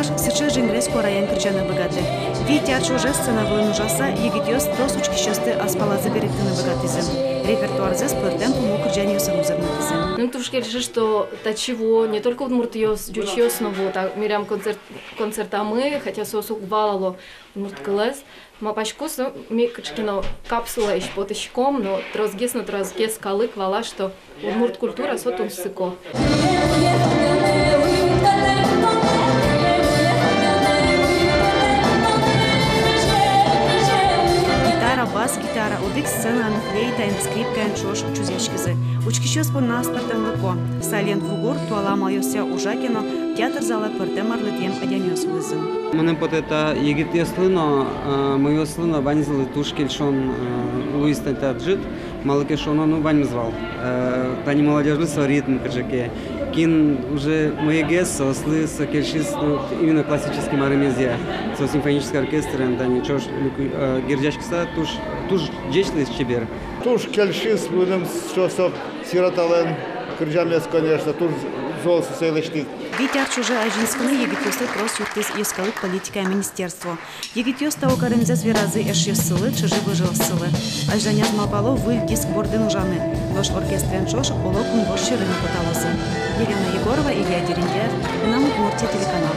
Чуваш сычы жингрес кораян кыржаны богаты. Витяр чуже сценовой ужаса егитёс досучки шесты аспала заберектыны богатызым. Репертуарзес пыртем пуму кыржанию самузырнатызым. Ну, тушки решили, что тачего не только удмуртиос, дючиос, но вот, а мирям концерта мы, хотя сосук валало удмурткалес, мапачкус, ми качкино капсула ещё потащиком, но трозгес калык вала, что удмурт культура сотун сыко. Бас-гитара, удик сцена, флейта, скрипка, чош, чузешкизы. Учкищёс по нас пертенлыко. Салент вугур, туала майося ужакино, театр зала пертемарлы тем одянёс вызым. Мене под это егите слыно, моё слыно ванзлы тушкельшон Луис Тантаджит, малыкешоно ну вань звал. Тани молодежный со ритм каджаке. Кин уже мои гессо слы со кельшис именно классическим арамезия, со симфоническим оркестром, да ничего гирджачкса туж дечный из чебер. Туж кельшис будем что сиротален кырджамес, конечно, туж зол соселочный. Витяр чуже ажинсканы егитёсты прос юртыз ескалык политика министерство. Егитёс того каремзе зверазы эшьёс сылы, чужи выжил сылы. Ажаняз мапало выль диск бордын ужаны. Нож оркестрен чош олокун борщерыны поталосы. Елена Егорова, Илья Дерендяев, Нам Удмуртия телеканал.